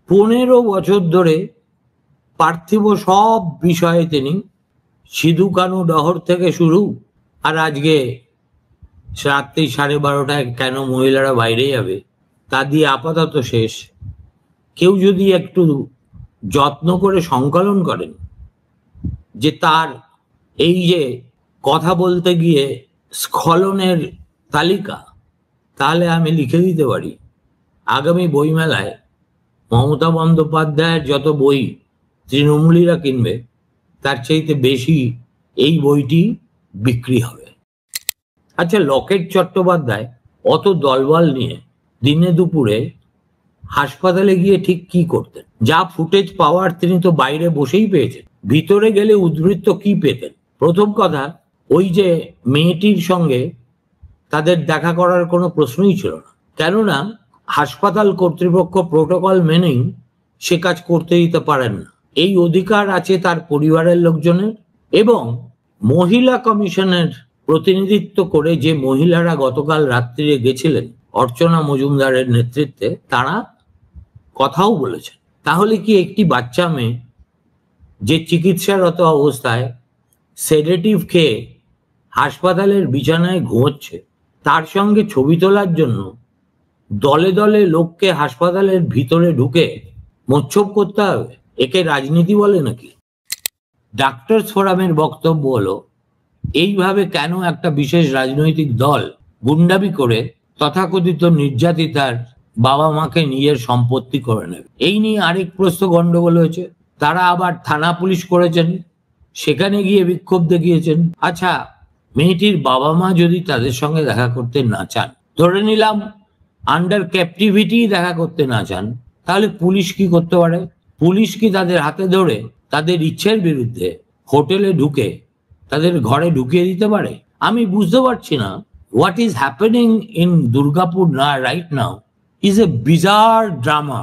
পনেরো বছর ধরে পার্থিব সব বিষয়ে তিনি সিধু কানু ডহর থেকে শুরু, আর আজকে রাত্রি 12:30টায় কেন মহিলারা বাইরে যাবে তা দিয়ে আপাতত শেষ। কেউ যদি একটু যত্ন করে সংকলন করেন যে তার এই যে কথা বলতে গিয়ে স্খলনের তালিকা, তাহলে আমি লিখে দিতে পারি আগামী বইমেলায় মমতা বন্দ্যোপাধ্যায়ের যত বই তৃণমূলীরা কিনবে তার চাইতে বেশি এই বইটি বিক্রি হবে। আচ্ছা, লকেট চট্টোপাধ্যায় অত দলবল নিয়ে দিনে দুপুরে হাসপাতালে গিয়ে ঠিক কি করতেন? যা ফুটেজ পাওয়ার তিনি তো বাইরে বসেই পেয়েছেন, ভিতরে গেলে উদ্বৃত্ত কি পেতেন? প্রথম কথা, ওই যে মেয়েটির সঙ্গে তাদের দেখা করার কোনো প্রশ্নই ছিল না, কেননা হাসপাতাল কর্তৃপক্ষ প্রোটোকল মেনেই সে কাজ করতে দিতে পারেন না। এই অধিকার আছে তার পরিবারের লোকজনের। এবং মহিলা কমিশনের প্রতিনিধিত্ব করে যে মহিলারা গতকাল রাত্রিরে গেছিলেন অর্চনা মজুমদারের নেতৃত্বে, তারা কথাও বলেছেন। তাহলে কি একটি বাচ্চা মেয়ে যে চিকিৎসারত অবস্থায় সেডেটিভ খেয়ে হাসপাতালের বিছানায় ঘুমোচ্ছে, তার সঙ্গে ছবি তোলার জন্য দলে দলে লোককে হাসপাতালের ভিতরে ঢুকে মোচ্ছব করতে হবে? একে রাজনীতি বলে নাকি? ডাক্তারস ফোরামের বক্তব্য হলো, এইভাবে কেন একটা বিশেষ রাজনৈতিক দল গুন্ডামি করে তথাকথিত নির্যাতিতার বাবা মাকে নিজের সম্পত্তি করে নেবে। এই নিয়ে আরেক প্রশ্ন গন্ডগোল হয়েছে, তারা আবার থানা পুলিশ করেছেন, সেখানে গিয়ে বিক্ষোভ দেখিয়েছেন। আচ্ছা, মেয়েটির বাবা মা যদি তাদের সঙ্গে দেখা করতে না চান, ধরে নিলাম আন্ডার ক্যাপটিভিটি দেখা করতে না চান, তাহলে পুলিশ কি করতে পারে? পুলিশ কি তাদের হাতে ধরে তাদের ইচ্ছের বিরুদ্ধে হোটেলে ঢুকে তাদের ঘরে ঢুকিয়ে দিতে পারে? আমি বুঝতে পারছি না। What is happening in Durgapur না right now is a bizarre drama